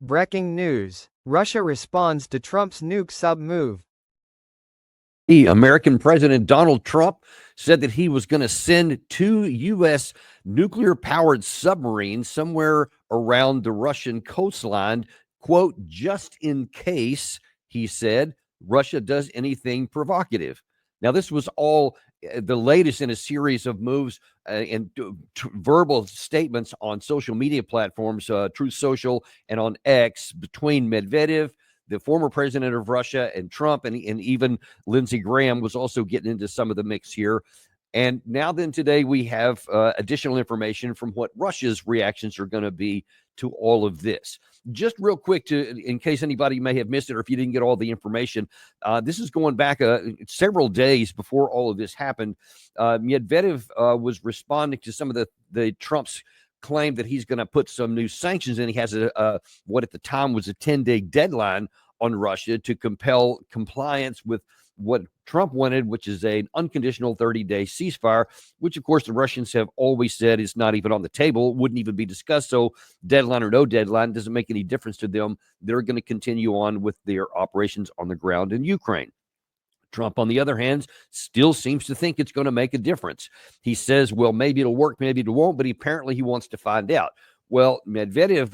Breaking news. Russia responds to Trump's nuke sub move. American President Donald Trump said that he was going to send 2 U.S. nuclear-powered submarines somewhere around the Russian coastline, quote, just in case, he said, Russia does anything provocative. Now, this was all the latest in a series of moves and verbal statements on social media platforms, Truth Social and on X, between Medvedev, the former president of Russia, and Trump, and even Lindsey Graham was also getting into some of the mix here. And now then today we have additional information from what Russia's reactions are going to be to all of this. Just real quick, in case anybody may have missed it or if you didn't get all the information, this is going back several days before all of this happened. Medvedev was responding to some of the Trump's claim that he's going to put some new sanctions, and he has what at the time was a 10-day deadline on Russia to compel compliance with what Trump wanted, which is an unconditional 30-day ceasefire, which, of course, the Russians have always said is not even on the table, wouldn't even be discussed. So deadline or no deadline doesn't make any difference to them. They're going to continue on with their operations on the ground in Ukraine. Trump, on the other hand, still seems to think it's going to make a difference. He says, well, maybe it'll work, maybe it won't, but apparently he wants to find out. Well, Medvedev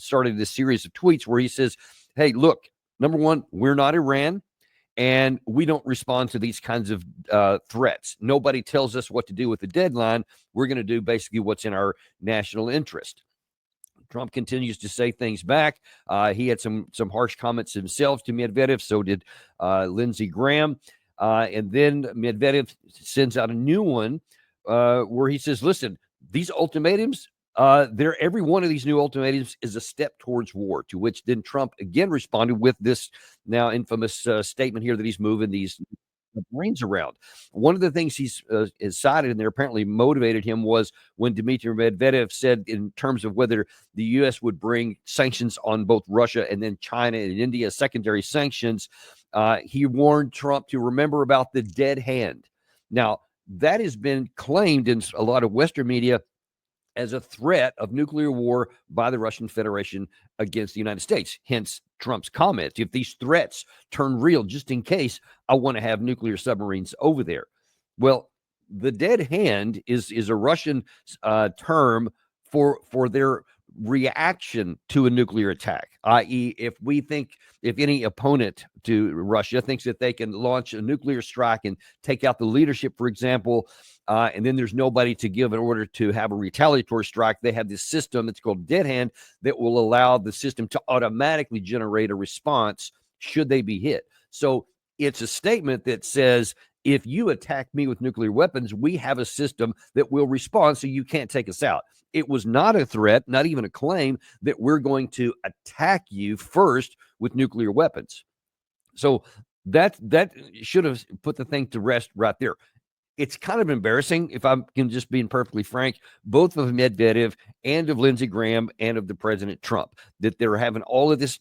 started this series of tweets where he says, hey, look, number one, we're not Iran, and we don't respond to these kinds of threats. Nobody tells us what to do with the deadline. We're going to do basically what's in our national interest. Trump continues to say things back. He had some harsh comments himself to Medvedev. So did Lindsey Graham. And then Medvedev sends out a new one where he says, listen, these ultimatums, every one of these new ultimatums is a step towards war, to which then Trump again responded with this now infamous statement here that he's moving these Marines around. One of the things he's cited and there apparently motivated him was when Dmitry Medvedev said in terms of whether the U.S. would bring sanctions on both Russia and then China and India, secondary sanctions. He warned Trump to remember about the dead hand. Now, that has been claimed in a lot of Western media as a threat of nuclear war by the Russian Federation against the United States. Hence Trump's comment, if these threats turn real, just in case, I want to have nuclear submarines over there. Well, the dead hand is a Russian term for their reaction to a nuclear attack, i.e., if any opponent to Russia thinks that they can launch a nuclear strike and take out the leadership, for example, and then there's nobody to give an order to have a retaliatory strike, they have this system, it's called dead hand, that will allow the system to automatically generate a response should they be hit. So it's a statement that says, if you attack me with nuclear weapons, we have a system that will respond so you can't take us out. It was not a threat, not even a claim that we're going to attack you first with nuclear weapons. So that should have put the thing to rest right there. It's kind of embarrassing, if I'm just being perfectly frank, both of Medvedev and of Lindsey Graham and of the President Trump, that they're having all of this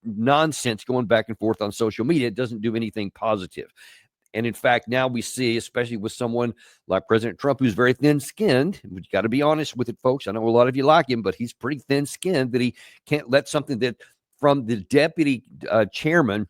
nonsense going back and forth on social media. It doesn't do anything positive. And in fact, now we see, especially with someone like President Trump, who's very thin-skinned, we've got to be honest with it, folks. I know a lot of you like him, but he's pretty thin-skinned, that he can't let something that from the deputy chairman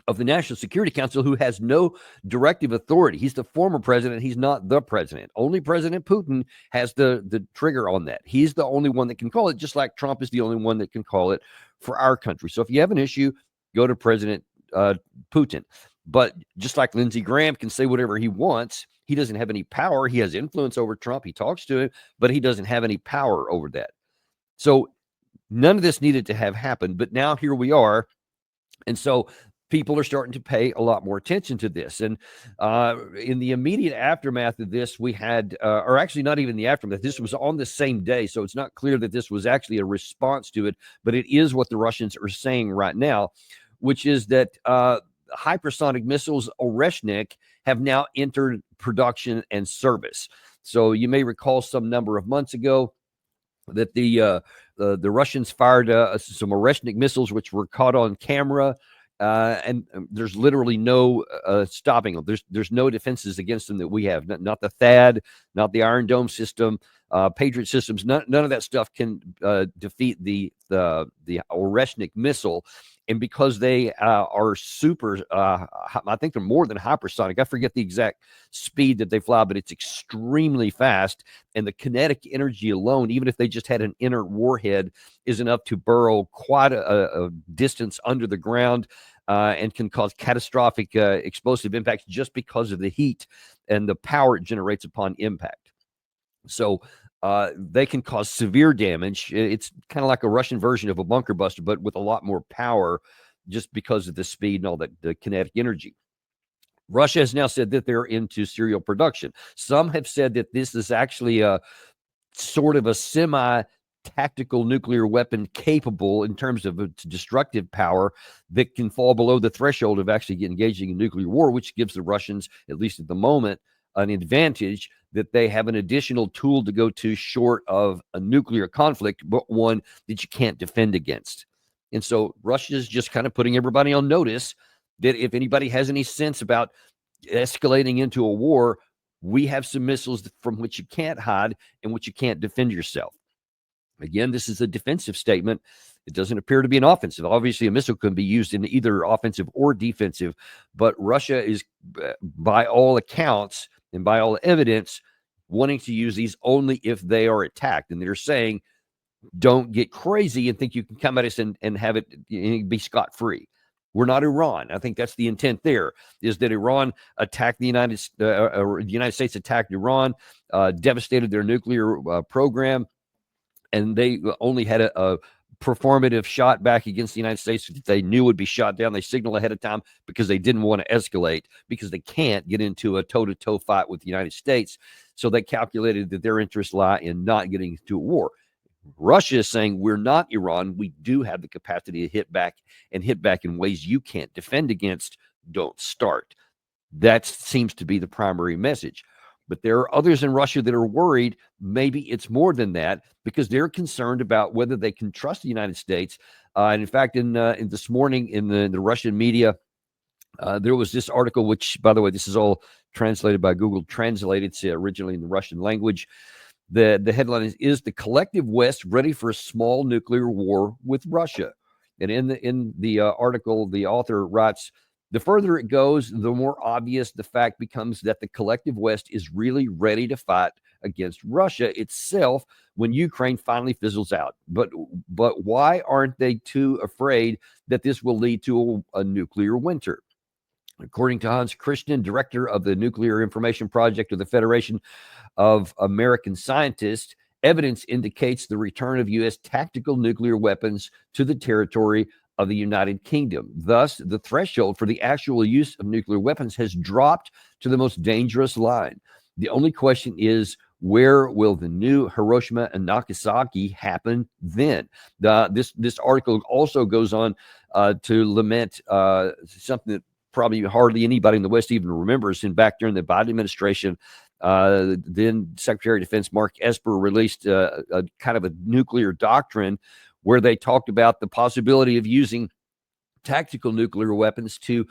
of the National Security Council, who has no directive authority. He's the former president. He's not the president. Only President Putin has the trigger on that. He's the only one that can call it, just like Trump is the only one that can call it for our country. So if you have an issue, go to President Putin. But just like Lindsey Graham can say whatever he wants, he doesn't have any power. He has influence over Trump. He talks to him, but he doesn't have any power over that. So none of this needed to have happened. But now here we are. And so people are starting to pay a lot more attention to this. And in the immediate aftermath of this, we had, or actually not even the aftermath, this was on the same day. So it's not clear that this was actually a response to it, but it is what the Russians are saying right now, which is that hypersonic missiles Oreshnik have now entered production and service. So you may recall some number of months ago that the Russians fired some Oreshnik missiles, which were caught on camera and there's literally no stopping them. There's no defenses against them that we have. Not the THAAD, not the Iron Dome system, Patriot systems. None of that stuff can defeat the Oreshnik missile. And because they are super, I think they're more than hypersonic. I forget the exact speed that they fly, but it's extremely fast. And the kinetic energy alone, even if they just had an inert warhead, is enough to burrow quite a distance under the ground and can cause catastrophic explosive impacts just because of the heat and the power it generates upon impact. So they can cause severe damage. It's kind of like a Russian version of a bunker buster, but with a lot more power just because of the speed and all that, the kinetic energy. Russia has now said that they're into serial production. Some have said that this is actually a sort of a semi-tactical nuclear weapon capable in terms of its destructive power that can fall below the threshold of actually engaging in nuclear war, which gives the Russians, at least at the moment, an advantage that they have an additional tool to go to short of a nuclear conflict, but one that you can't defend against. And so Russia is just kind of putting everybody on notice that if anybody has any sense about escalating into a war, we have some missiles from which you can't hide and which you can't defend yourself. Again, this is a defensive statement. It doesn't appear to be an offensive. Obviously, a missile can be used in either offensive or defensive, but Russia is, by all accounts and by all evidence, wanting to use these only if they are attacked. And they're saying, don't get crazy and think you can come at us and have it be scot-free. We're not Iran. I think that's the intent there, is that Iran attacked the United States attacked Iran, devastated their nuclear program, and they only had a performative shot back against the United States that they knew would be shot down. They signaled ahead of time because they didn't want to escalate, because they can't get into a toe-to-toe fight with the United States. So they calculated that their interests lie in not getting into a war. Russia is saying, we're not Iran. We do have the capacity to hit back in ways you can't defend against. Don't start. That seems to be the primary message. But there are others in Russia that are worried maybe it's more than that, because they're concerned about whether they can trust the United States. And in fact, in this morning in the Russian media, there was this article, which, by the way, this is all translated by Google Translate. It's originally in the Russian language. The headline is the collective West ready for a small nuclear war with Russia? And in the article, the author writes, the further it goes, the more obvious the fact becomes that the collective West is really ready to fight against Russia itself when Ukraine finally fizzles out. But why aren't they too afraid that this will lead to a nuclear winter? According to Hans Christian, director of the Nuclear Information Project of the Federation of American Scientists, evidence indicates the return of U.S. tactical nuclear weapons to the territory of the United Kingdom. Thus, the threshold for the actual use of nuclear weapons has dropped to the most dangerous line. The only question is, where will the new Hiroshima and Nagasaki happen then? This article also goes on to lament something that probably hardly anybody in the West even remembers. And back during the Biden administration, then Secretary of Defense Mark Esper released a kind of a nuclear doctrine where they talked about the possibility of using tactical nuclear weapons to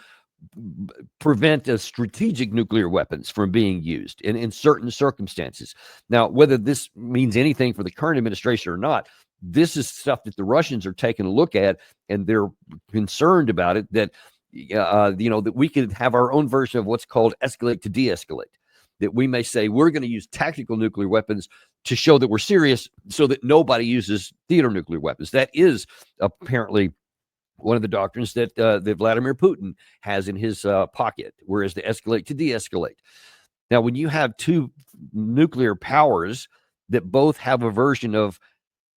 prevent strategic nuclear weapons from being used in certain circumstances. Now, whether this means anything for the current administration or not, this is stuff that the Russians are taking a look at, and they're concerned about it, that that we could have our own version of what's called escalate to de-escalate, that we may say we're going to use tactical nuclear weapons to show that we're serious so that nobody uses theater nuclear weapons. That is apparently one of the doctrines that Vladimir Putin has in his pocket, whereas the escalate to de-escalate. Now, when you have two nuclear powers that both have a version of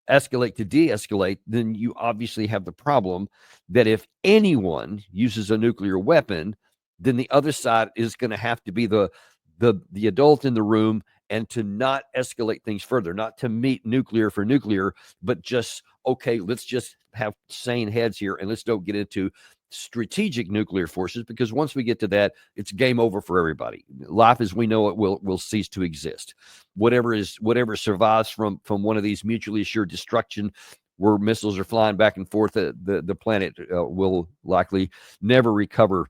escalate to de-escalate, then you obviously have the problem that if anyone uses a nuclear weapon, then the other side is going to have to be the adult in the room, and to not escalate things further, not to meet nuclear for nuclear, but just, okay, let's just have sane heads here and let's don't get into strategic nuclear forces, because once we get to that, it's game over for everybody. Life as we know it will cease to exist. Whatever survives from one of these mutually assured destruction where missiles are flying back and forth, the planet will likely never recover,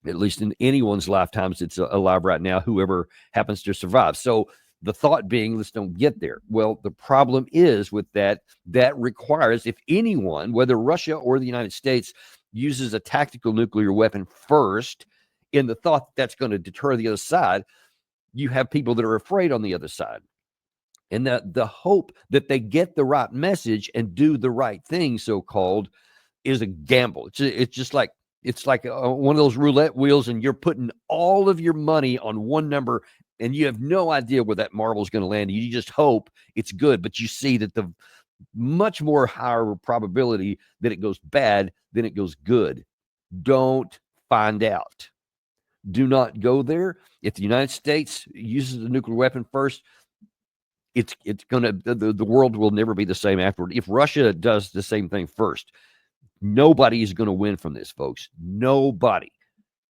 at least in anyone's lifetimes that's alive right now, whoever happens to survive. So the thought being, let's don't get there. Well, the problem is with that requires, if anyone, whether Russia or the United States, uses a tactical nuclear weapon first, in the thought that's going to deter the other side, you have people that are afraid on the other side. And the hope that they get the right message and do the right thing, so-called, is a gamble. It's just like, it's like one of those roulette wheels, and you're putting all of your money on one number, and you have no idea where that marble is going to land. You just hope it's good, but you see that the much more higher probability that it goes bad than it goes good. Don't find out. Do not go there. If the United States uses a nuclear weapon first, it's gonna, the world will never be the same afterward. If Russia does the same thing first, nobody is going to win from this, folks. Nobody.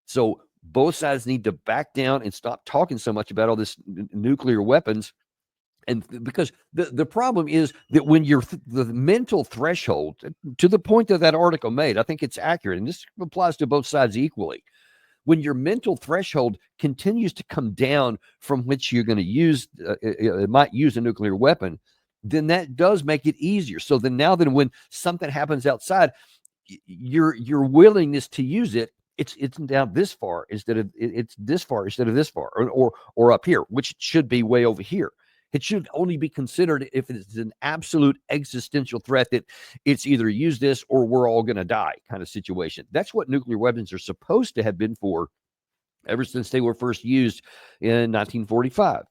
So both sides need to back down and stop talking so much about all this nuclear weapons. And because the problem is that when you're the mental threshold, to the point that article made, I think it's accurate, and this applies to both sides equally. When your mental threshold continues to come down from which you're going to use, might use a nuclear weapon, then that does make it easier. So then now that when something happens outside, your willingness to use it, it's down this far instead of it's this far instead of this far, or up here, which should be way over here. It should only be considered if it's an absolute existential threat, that it's either use this or we're all going to die kind of situation. That's what nuclear weapons are supposed to have been for ever since they were first used in 1945.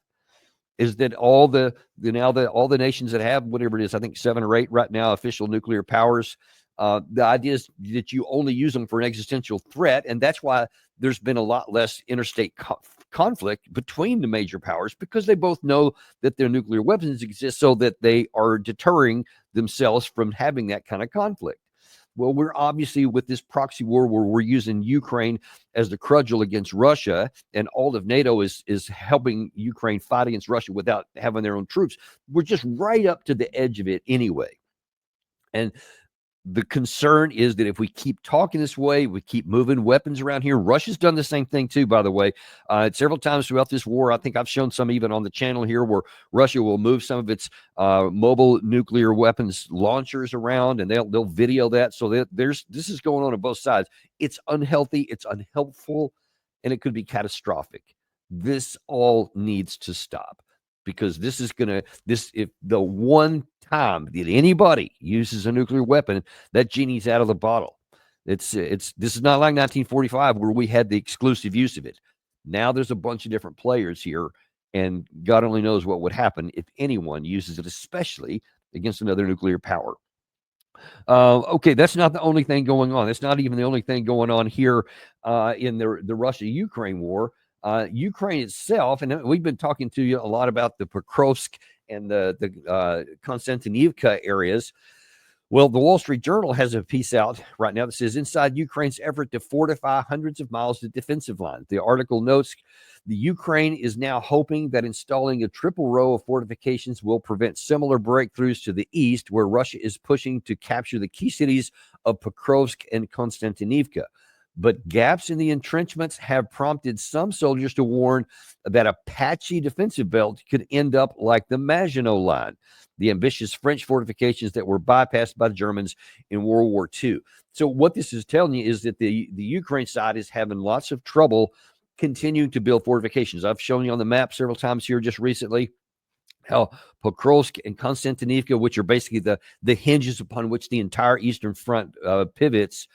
Is that all the nations that have whatever it is, I think 7 or 8 right now, official nuclear powers, the idea is that you only use them for an existential threat, and that's why there's been a lot less interstate conflict between the major powers, because they both know that their nuclear weapons exist, so that they are deterring themselves from having that kind of conflict. Well, we're obviously with this proxy war where we're using Ukraine as the cudgel against Russia, and all of NATO is helping Ukraine fight against Russia without having their own troops. We're just right up to the edge of it anyway. And the concern is that if we keep talking this way, we keep moving weapons around here. Russia's done the same thing too, by the way. Several times throughout this war, I think I've shown some even on the channel here, where Russia will move some of its mobile nuclear weapons launchers around, and they'll video that. So this is going on both sides. It's unhealthy, it's unhelpful, and it could be catastrophic. This all needs to stop, because this is going to, if the one time that anybody uses a nuclear weapon, that genie's out of the bottle. This is not like 1945 where we had the exclusive use of it. Now there's a bunch of different players here, and God only knows what would happen if anyone uses it, especially against another nuclear power. Okay, that's not the only thing going on. That's not even the only thing going on here in the Russia-Ukraine war. Ukraine itself, and we've been talking to you a lot about the Pokrovsk and the Konstantinivka areas. Well, the Wall Street Journal has a piece out right now that says, inside Ukraine's effort to fortify hundreds of miles of defensive lines. The article notes the Ukraine is now hoping that installing a triple row of fortifications will prevent similar breakthroughs to the east, where Russia is pushing to capture the key cities of Pokrovsk and Konstantinivka. But gaps in the entrenchments have prompted some soldiers to warn that a patchy defensive belt could end up like the Maginot Line, the ambitious French fortifications that were bypassed by the Germans in World War II. So what this is telling you is that the Ukraine side is having lots of trouble continuing to build fortifications. I've shown you on the map several times here just recently how Pokrovsk and Konstantinivka, which are basically the hinges upon which the entire Eastern Front pivots,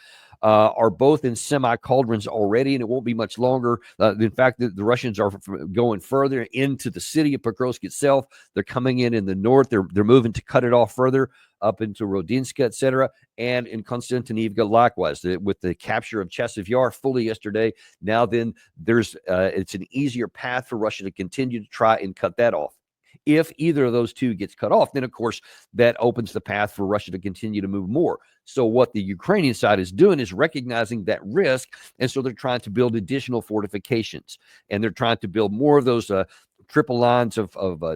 are both in semi-cauldrons already, and it won't be much longer. In fact, the Russians are going further into the city of Pokrovsk itself. They're coming in the north. They're moving to cut it off further up into Rodinska, etc. And in Konstantinivka, likewise, with the capture of Chasiv Yar fully yesterday. Now then, there's it's an easier path for Russia to continue to try and cut that off. If either of those two gets cut off, then, of course, that opens the path for Russia to continue to move more. So what the Ukrainian side is doing is recognizing that risk, and so they're trying to build additional fortifications, and they're trying to build more of those triple lines of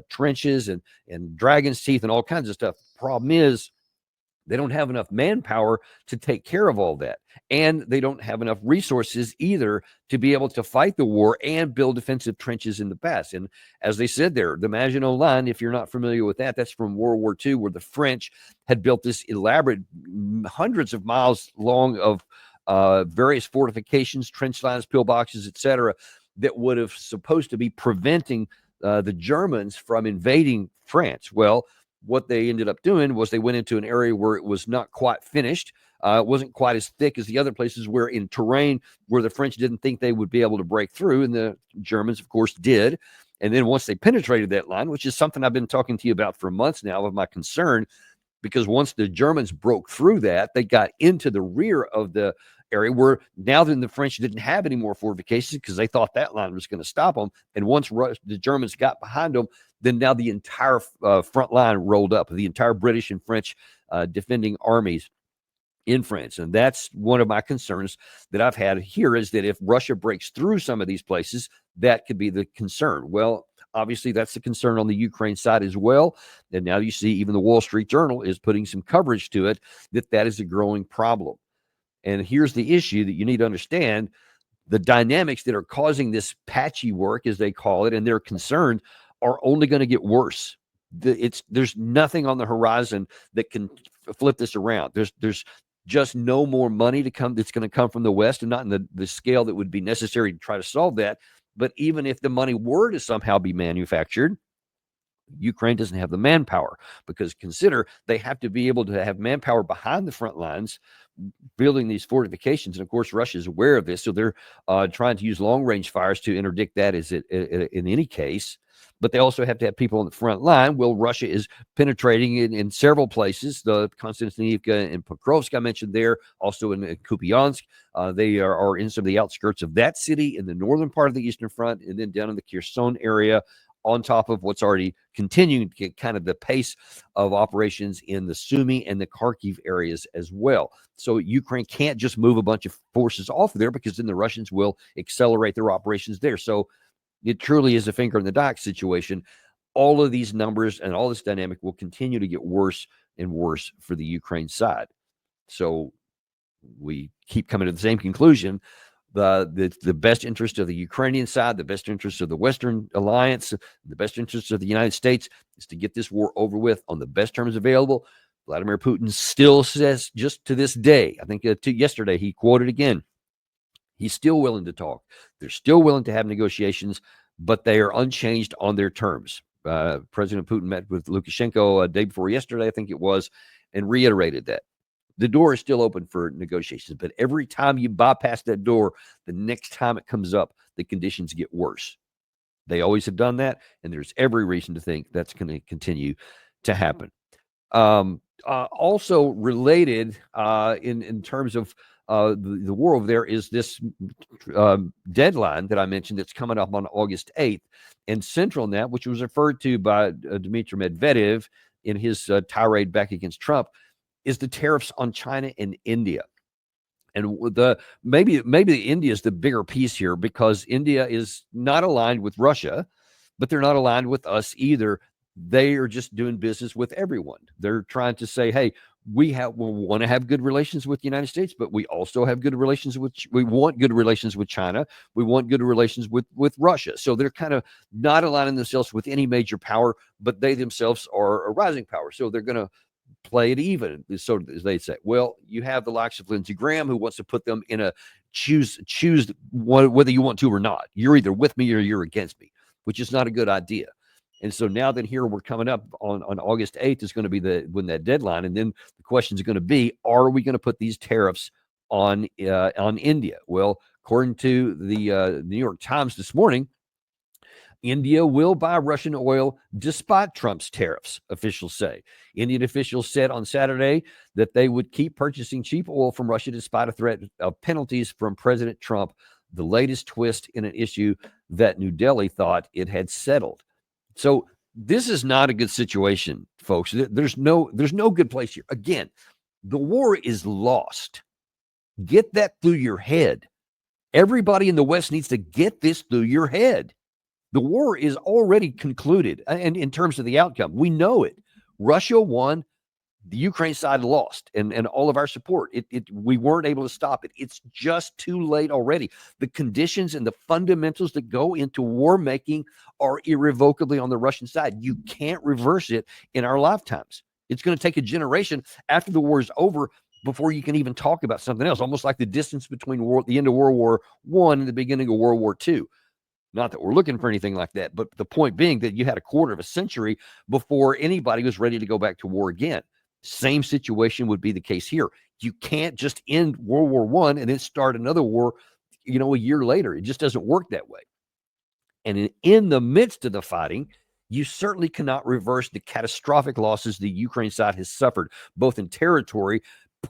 trenches and dragon's teeth and all kinds of stuff. Problem is, They don't have enough manpower to take care of all that. And they don't have enough resources either to be able to fight the war and build defensive trenches in the past. And as they said there, the Maginot Line, if you're not familiar with that, that's from World War II, where the French had built this elaborate, hundreds of miles long of various fortifications, trench lines, pillboxes, etc., that would have supposed to be preventing the Germans from invading France. Well, what they ended up doing was they went into an area where it was not quite finished. It wasn't quite as thick as the other places, where in terrain where the French didn't think they would be able to break through, and the Germans, of course, did. And then once they penetrated that line, which is something I've been talking to you about for months now of my concern, because once the Germans broke through that, they got into the rear of the area where now then the French didn't have any more fortifications because they thought that line was going to stop them. And once the Germans got behind them, then now the entire front line rolled up, the entire British and French defending armies in France. And that's one of my concerns that I've had here, is that if Russia breaks through some of these places, that could be the concern. Well, obviously, that's the concern on the Ukraine side as well. And now you see even the Wall Street Journal is putting some coverage to it, that is a growing problem. And here's the issue that you need to understand. The dynamics that are causing this patchy work, as they call it, and they're concerned, are only going to get worse. There's nothing on the horizon that can flip this around. There's just no more money to come that's going to come from the West, and not in the scale that would be necessary to try to solve that. But even if the money were to somehow be manufactured, Ukraine doesn't have the manpower, because consider they have to be able to have manpower behind the front lines building these fortifications. And of course, Russia is aware of this, so they're trying to use long-range fires to interdict that in any case. But they also have to have people on the front line. Well, Russia is penetrating in several places. The Konstantinivka and Pokrovsk I mentioned there, also in Kupiansk. They are in some of the outskirts of that city in the northern part of the Eastern Front, and then down in the Kherson area, on top of what's already continuing to get kind of the pace of operations in the Sumy and the Kharkiv areas as well. So Ukraine can't just move a bunch of forces off of there, because then the Russians will accelerate their operations there. So it truly is a finger in the dike situation. All of these numbers and all this dynamic will continue to get worse and worse for the Ukraine side. So we keep coming to the same conclusion. The best interest of the Ukrainian side, the best interest of the Western alliance, the best interest of the United States is to get this war over with on the best terms available. Vladimir Putin still says, just to this day, I think yesterday he quoted again, he's still willing to talk. They're still willing to have negotiations, but they are unchanged on their terms. President Putin met with Lukashenko a day before yesterday, I think it was, and reiterated that. The door is still open for negotiations, but every time you bypass that door, the next time it comes up, the conditions get worse. They always have done that, and there's every reason to think that's going to continue to happen. Also related in terms of the war over there is this deadline that I mentioned that's coming up on August 8th. And central in that, which was referred to by Dmitry Medvedev in his tirade back against Trump, is the tariffs on China and India. And maybe India is the bigger piece here, because India is not aligned with Russia, but they're not aligned with us either. They are just doing business with everyone. They're trying to say, hey, we want to have good relations with the United States, but we also have good relations we want good relations with China. We want good relations with Russia. So they're kind of not aligning themselves with any major power, but they themselves are a rising power. So they're going to play it even, so as they say. Well, you have the likes of Lindsey Graham, who wants to put them in a choose whether you want to or not. You're either with me or you're against me, which is not a good idea. And so now then here we're coming up on August 8th is going to be when that deadline. And then the question is going to be, are we going to put these tariffs on India? Well, according to the New York Times this morning, India will buy Russian oil despite Trump's tariffs, officials say. Indian officials said on Saturday that they would keep purchasing cheap oil from Russia despite a threat of penalties from President Trump, the latest twist in an issue that New Delhi thought it had settled. So this is not a good situation, folks. There's no good place here. Again, the war is lost. Get that through your head. Everybody in the West needs to get this through your head. The war is already concluded, and in terms of the outcome, we know it. Russia won. the Ukraine side lost, and all of our support. We weren't able to stop it. It's just too late already. The conditions and the fundamentals that go into war making are irrevocably on the Russian side. You can't reverse it in our lifetimes. It's going to take a generation after the war is over before you can even talk about something else, almost like the distance between the end of World War I and the beginning of World War II. Not that we're looking for anything like that, but the point being that you had a quarter of a century before anybody was ready to go back to war again. Same situation would be the case here. You can't just end World War I and then start another war, a year later. It just doesn't work that way. And in the midst of the fighting, you certainly cannot reverse the catastrophic losses the Ukraine side has suffered, both in territory,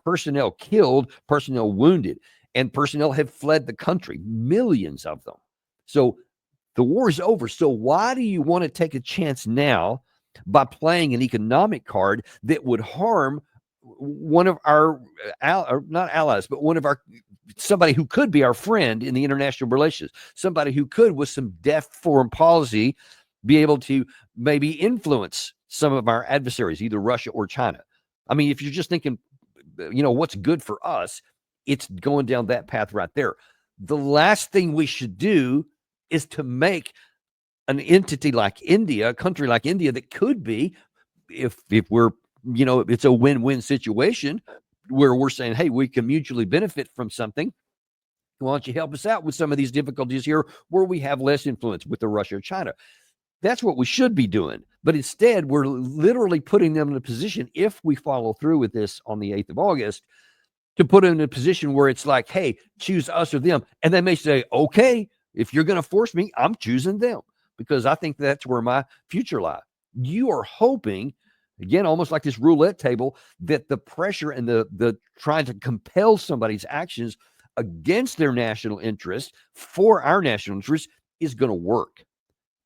personnel killed, personnel wounded, and personnel have fled the country, millions of them. So the war is over. So why do you want to take a chance now by playing an economic card that would harm one of our, not allies, but somebody who could be our friend in the international relations, somebody who could, with some deft foreign policy, be able to maybe influence some of our adversaries, either Russia or China? I mean, if you're just thinking, what's good for us, it's going down that path right there. The last thing we should do is to make an entity like India, a country like India, that could be, if we're, it's a win-win situation where we're saying, hey, we can mutually benefit from something. Why don't you help us out with some of these difficulties here where we have less influence with the Russia or China? That's what we should be doing. But instead, we're literally putting them in a position, if we follow through with this on the 8th of August, to put them in a position where it's like, hey, choose us or them. And they may say, okay, if you're going to force me, I'm choosing them, because I think that's where my future lies. You are hoping, again, almost like this roulette table, that the pressure and the trying to compel somebody's actions against their national interest for our national interest is going to work.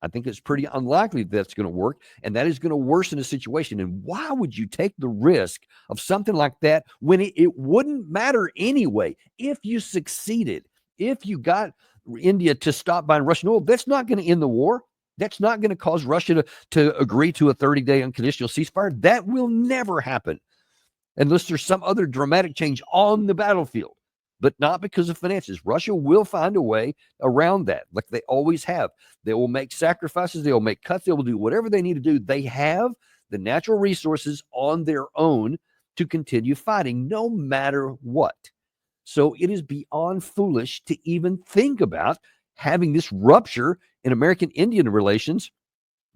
I think it's pretty unlikely that's going to work, and that is going to worsen the situation. And why would you take the risk of something like that when it wouldn't matter anyway? If you succeeded, if you got India to stop buying Russian oil, that's not going to end the war. That's not going to cause Russia to agree to a 30-day unconditional ceasefire. That will never happen unless there's some other dramatic change on the battlefield, but not because of finances. Russia will find a way around that, like they always have. They will make sacrifices. They will make cuts. They will do whatever they need to do. They have the natural resources on their own to continue fighting no matter what. So it is beyond foolish to even think about having this rupture in American-Indian relations,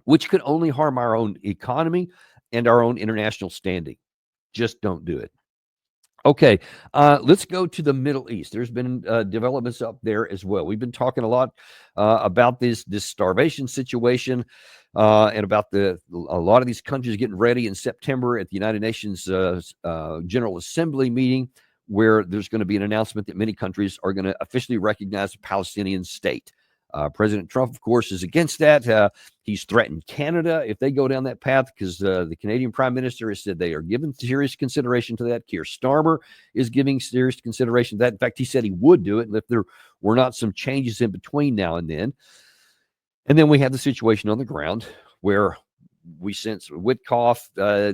which could only harm our own economy and our own international standing. Just don't do it. Okay, let's go to the Middle East. There's been developments up there as well. We've been talking a lot about this starvation situation and about a lot of these countries getting ready in September at the United Nations General Assembly meeting, where there's going to be an announcement that many countries are going to officially recognize a Palestinian state. President Trump, of course, is against that. He's threatened Canada if they go down that path, because the Canadian Prime Minister has said they are giving serious consideration to that. Keir Starmer is giving serious consideration to that. In fact, he said he would do it if there were not some changes in between now and then. And then we have the situation on the ground where we sent Witkoff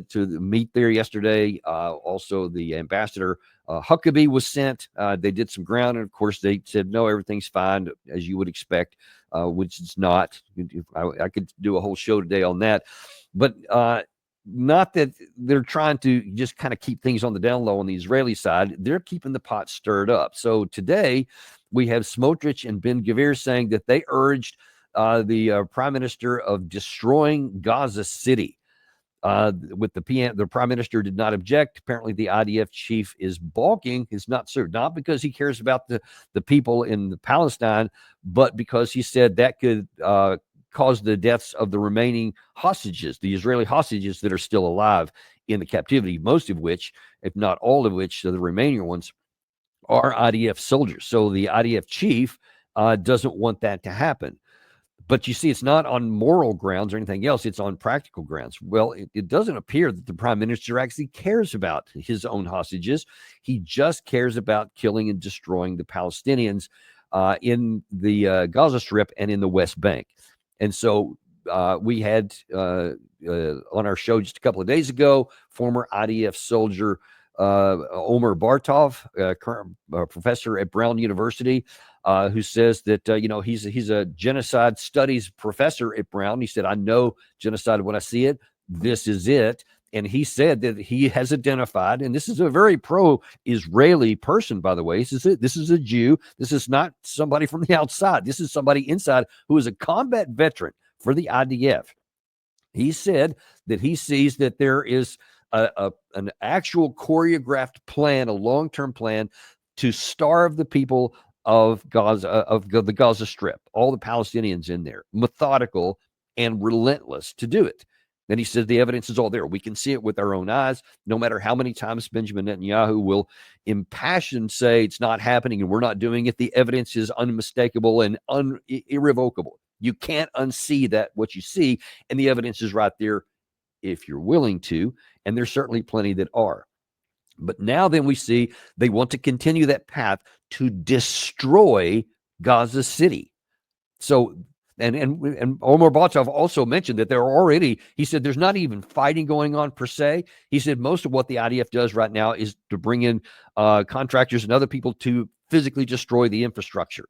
to meet there yesterday. Also, the ambassador Huckabee was sent. They did some ground, and of course, they said, no, everything's fine, as you would expect, which it's not. I could do a whole show today on that. But not that they're trying to just kind of keep things on the down low on the Israeli side. They're keeping the pot stirred up. So today, we have Smotrich and Ben-Gvir saying that they urged the prime minister of destroying Gaza City. With the prime minister did not object. Apparently, the IDF chief is balking. It's not served, not because he cares about the people in Palestine, but because he said that could cause the deaths of the remaining hostages, the Israeli hostages that are still alive in the captivity, most of which, if not all of which, the remaining ones are IDF soldiers. So the IDF chief doesn't want that to happen. But you see, it's not on moral grounds or anything else. It's on practical grounds. Well, it doesn't appear that the prime minister actually cares about his own hostages. He just cares about killing and destroying the Palestinians in the Gaza Strip and in the West Bank. And so we had on our show just a couple of days ago, former IDF soldier Omer Bartov, current professor at Brown University, who says that he's a genocide studies professor at Brown. He said, "I know genocide when I see it. This is it." And he said that he has identified, and this is a very pro-Israeli person, by the way. This is a Jew. This is not somebody from the outside. This is somebody inside who is a combat veteran for the IDF. He said that he sees that there is an actual choreographed plan, a long-term plan to starve the people of Gaza, of the Gaza Strip, all the Palestinians in there, methodical and relentless to do it. Then he says the evidence is all there. We can see it with our own eyes, no matter how many times Benjamin Netanyahu will impassioned say it's not happening and we're not doing it. The evidence is unmistakable and irrevocable. You can't unsee that, what you see, and the evidence is right there if you're willing to, and there's certainly plenty that are. But now then we see they want to continue that path to destroy Gaza City. So, and Omer Bartov also mentioned that there are already, he said there's not even fighting going on per se. He said most of what the IDF does right now is to bring in contractors and other people to physically destroy the infrastructure.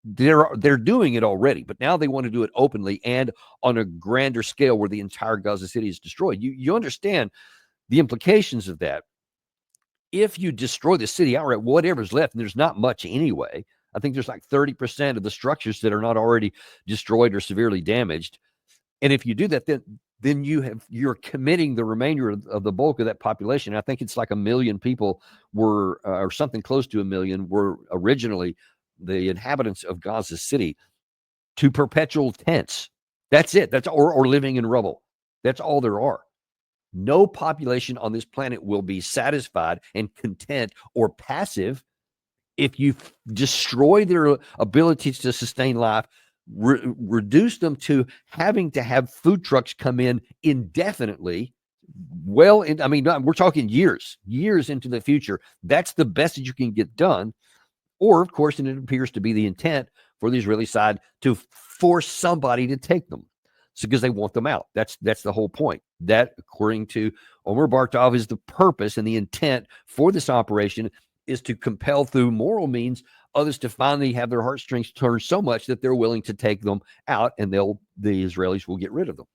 They're doing it already, but now they want to do it openly and on a grander scale where the entire Gaza City is destroyed. You understand the implications of that. If you destroy the city outright, whatever's left, and there's not much anyway, I think there's like 30% of the structures that are not already destroyed or severely damaged. And if you do that, then you're committing the remainder of the bulk of that population. I think it's like 1 million people were, or something close to 1 million, were originally the inhabitants of Gaza City, to perpetual tents. That's it. That's or living in rubble. That's all there are. No population on this planet will be satisfied and content or passive if you destroy their abilities to sustain life, reduce them to having to have food trucks come in indefinitely. We're talking years into the future. That's the best that you can get done. Or, of course, and it appears to be the intent for the Israeli side to force somebody to take them. So, because they want them out. That's the whole point. That, according to Omer Bartov, is the purpose and the intent for this operation, is to compel through moral means others to finally have their heartstrings turned so much that they're willing to take them out, and the Israelis will get rid of them.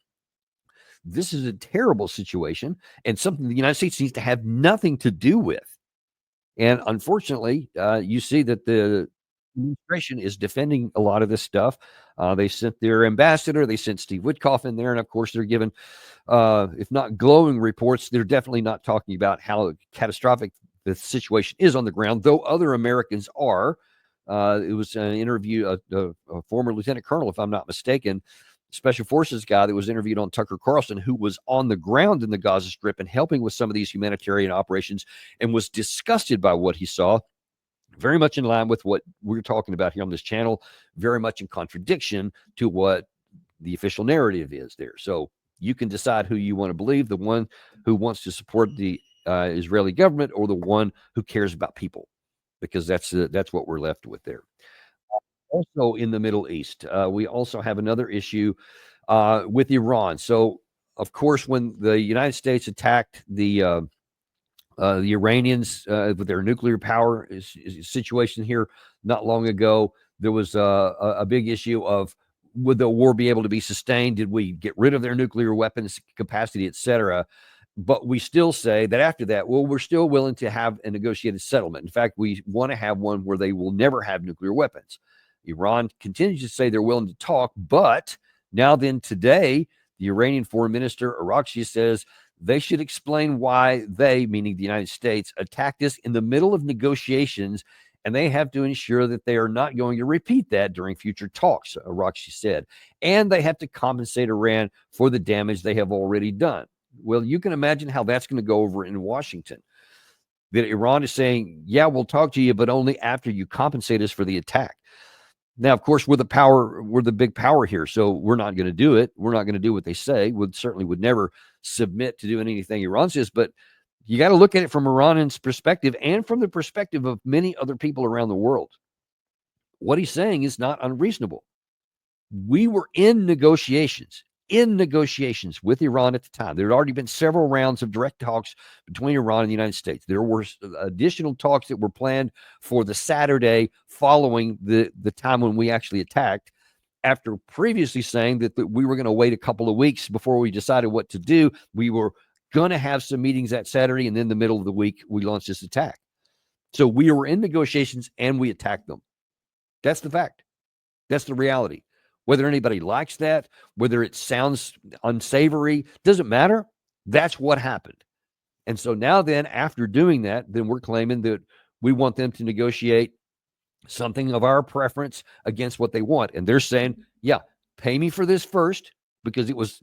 This is a terrible situation and something the United States needs to have nothing to do with. And unfortunately, you see that the administration is defending a lot of this stuff. They sent their ambassador, they sent Steve Witkoff in there, and of course they're given, if not glowing reports, they're definitely not talking about how catastrophic the situation is on the ground, though other Americans are. It was an interview, a former lieutenant colonel, if I'm not mistaken, special forces guy that was interviewed on Tucker Carlson, who was on the ground in the Gaza Strip and helping with some of these humanitarian operations, and was disgusted by what he saw. Very much in line with what we're talking about here on this channel, very much in contradiction to what the official narrative is there. So you can decide who you want to believe, the one who wants to support the Israeli government or the one who cares about people, because that's what we're left with there. Also in the Middle East, we also have another issue with Iran. So, of course, when the United States attacked the Iranians with their nuclear power situation here not long ago, there was a big issue of, would the war be able to be sustained? Did we get rid of their nuclear weapons capacity, etc.? But we still say that after that, well, we're still willing to have a negotiated settlement. In fact, we want to have one where they will never have nuclear weapons. Iran continues to say they're willing to talk, but now then today, the Iranian foreign minister, Arakchi, says they should explain why they, meaning the United States, attacked us in the middle of negotiations, and they have to ensure that they are not going to repeat that during future talks, Arakchi said. And they have to compensate Iran for the damage they have already done. Well, you can imagine how that's going to go over in Washington. That Iran is saying, yeah, we'll talk to you, but only after you compensate us for the attack. Now, of course, we're the big power here, so we're not going to do it. We're not going to do what they say. Certainly would never submit to doing anything Iran says, but you got to look at it from Iran's perspective and from the perspective of many other people around the world. What he's saying is not unreasonable. We were in negotiations. in negotiations with Iran at the time. There had already been several rounds of direct talks between Iran and the United States. There were additional talks that were planned for the Saturday following the time when we actually attacked, after previously saying that we were going to wait a couple of weeks before we decided what to do. We were going to have some meetings that Saturday, and then the middle of the week, we launched this attack. So we were in negotiations and we attacked them. That's the fact. That's the reality. Whether anybody likes that, whether it sounds unsavory, doesn't matter. That's what happened. And so now then, after doing that, then we're claiming that we want them to negotiate something of our preference against what they want. And they're saying, yeah, pay me for this first, because it was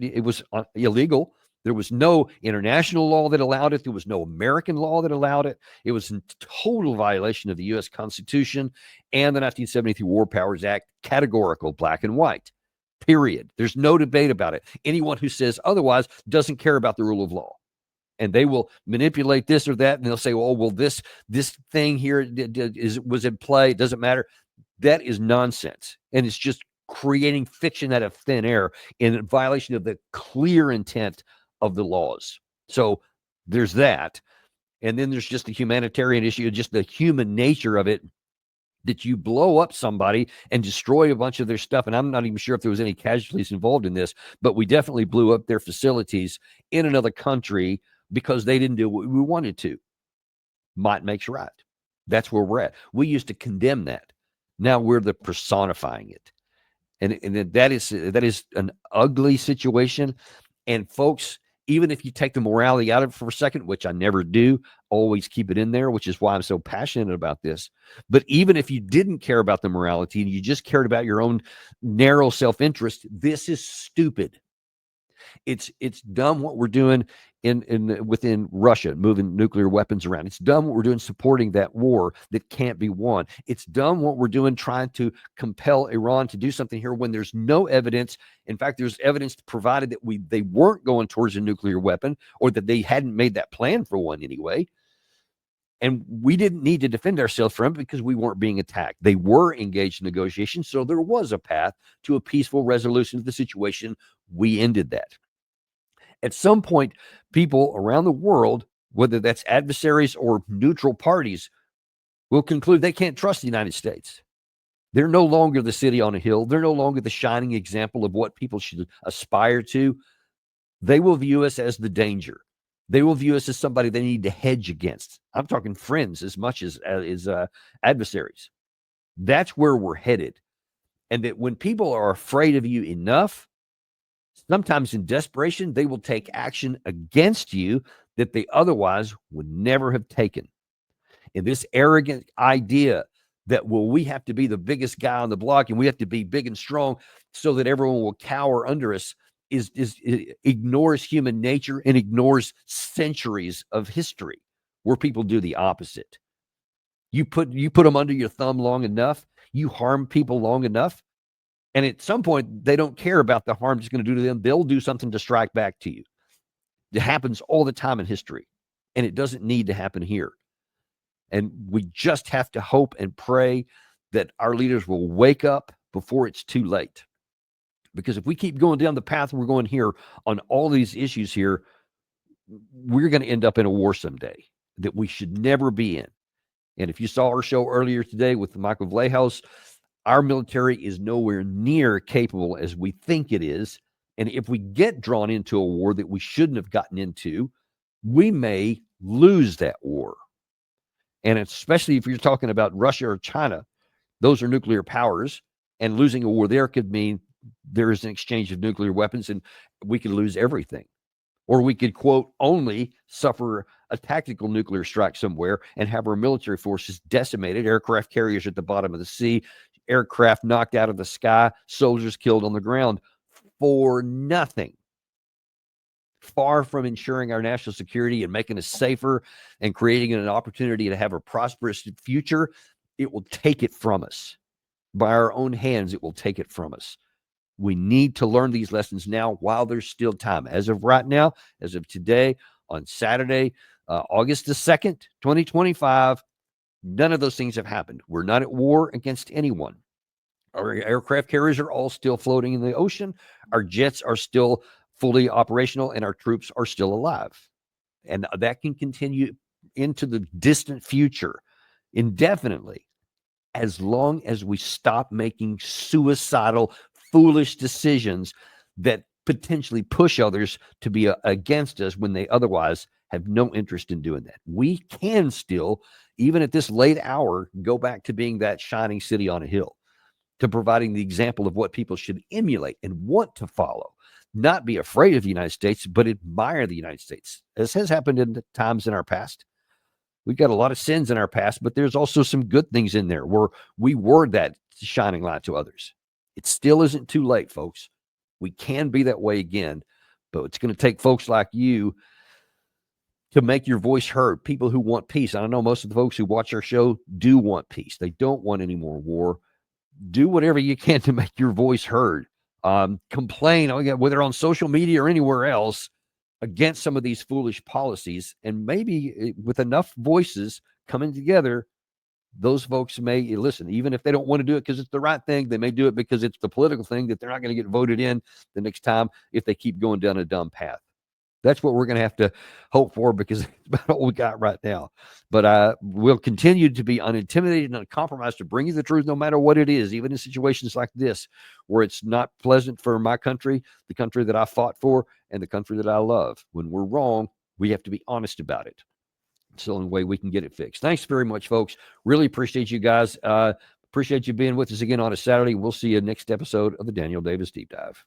illegal. There was no international law that allowed it. There was no American law that allowed it. It was in total violation of the U.S. Constitution and the 1973 War Powers Act, categorical, black and white, period. There's no debate about it. Anyone who says otherwise doesn't care about the rule of law. And they will manipulate this or that, and they'll say, oh, well, this thing here was in play. It doesn't matter. That is nonsense. And it's just creating fiction out of thin air in violation of the clear intent of the laws. So there's that. And then there's just the humanitarian issue, just the human nature of it, that you blow up somebody and destroy a bunch of their stuff. And I'm not even sure if there was any casualties involved in this, but we definitely blew up their facilities in another country because they didn't do what we wanted to. Might makes right. That's where we're at. We used to condemn that. Now we're the personifying it. And that is an ugly situation. And folks, even if you take the morality out of it for a second, which I never do, always keep it in there, which is why I'm so passionate about this. But even if you didn't care about the morality and you just cared about your own narrow self-interest, this is stupid. It's dumb what we're doing within Russia, moving nuclear weapons around. It's dumb what we're doing supporting that war that can't be won. It's dumb what we're doing trying to compel Iran to do something here when there's no evidence. In fact, there's evidence provided that they weren't going towards a nuclear weapon, or that they hadn't made that plan for one anyway. And we didn't need to defend ourselves from it because we weren't being attacked. They were engaged in negotiations, so there was a path to a peaceful resolution of the situation. We ended that. At some point, people around the world, whether that's adversaries or neutral parties, will conclude they can't trust the United States. They're no longer the city on a hill. They're no longer the shining example of what people should aspire to. They will view us as the danger. They will view us as somebody they need to hedge against. I'm talking friends as much as adversaries. That's where we're headed. And that when people are afraid of you enough, sometimes in desperation, they will take action against you that they otherwise would never have taken. And this arrogant idea that, well, we have to be the biggest guy on the block and we have to be big and strong so that everyone will cower under us ignores human nature and ignores centuries of history where people do the opposite. You put them under your thumb long enough, you harm people long enough, and at some point they don't care about the harm it's going to do to them. They'll do something to strike back to you. It happens all the time in history, and it doesn't need to happen here. And we just have to hope and pray that our leaders will wake up before it's too late. Because if we keep going down the path we're going here on all these issues here, we're going to end up in a war someday that we should never be in. And if you saw our show earlier today with Michael Vlahos, our military is nowhere near capable as we think it is. And if we get drawn into a war that we shouldn't have gotten into, we may lose that war. And especially if you're talking about Russia or China, those are nuclear powers, and losing a war there could mean there is an exchange of nuclear weapons and we could lose everything. Or we could, quote, only suffer a tactical nuclear strike somewhere and have our military forces decimated, aircraft carriers at the bottom of the sea, aircraft knocked out of the sky, soldiers killed on the ground for nothing. Far from ensuring our national security and making us safer and creating an opportunity to have a prosperous future, it will take it from us. By our own hands, it will take it from us. We need to learn these lessons now while there's still time. As of right now, as of today, on Saturday, August the 2nd, 2025, none of those things have happened. We're not at war against anyone. Our aircraft carriers are all still floating in the ocean. Our jets are still fully operational, and our troops are still alive. And that can continue into the distant future indefinitely, as long as we stop making suicidal, foolish decisions that potentially push others to be against us when they otherwise have no interest in doing that. We can still, even at this late hour, go back to being that shining city on a hill, to providing the example of what people should emulate and want to follow. Not be afraid of the United States, but admire the United States. This has happened in times in our past. We've got a lot of sins in our past, but there's also some good things in there where we were that shining light to others. It still isn't too late, folks. We can be that way again, but it's going to take folks like you to make your voice heard, people who want peace. I know most of the folks who watch our show do want peace. They don't want any more war. Do whatever you can to make your voice heard. Complain, whether on social media or anywhere else, against some of these foolish policies. And maybe with enough voices coming together, those folks may listen, even if they don't want to do it because it's the right thing. They may do it because it's the political thing that they're not going to get voted in the next time if they keep going down a dumb path. That's what we're going to have to hope for, because it's about all we got right now. But we'll continue to be unintimidated and uncompromised to bring you the truth, no matter what it is, even in situations like this, where it's not pleasant for my country, the country that I fought for, and the country that I love. When we're wrong, we have to be honest about it. It's the only way we can get it fixed. Thanks very much, folks. Really appreciate you guys. Appreciate you being with us again on a Saturday. We'll see you next episode of the Daniel Davis Deep Dive.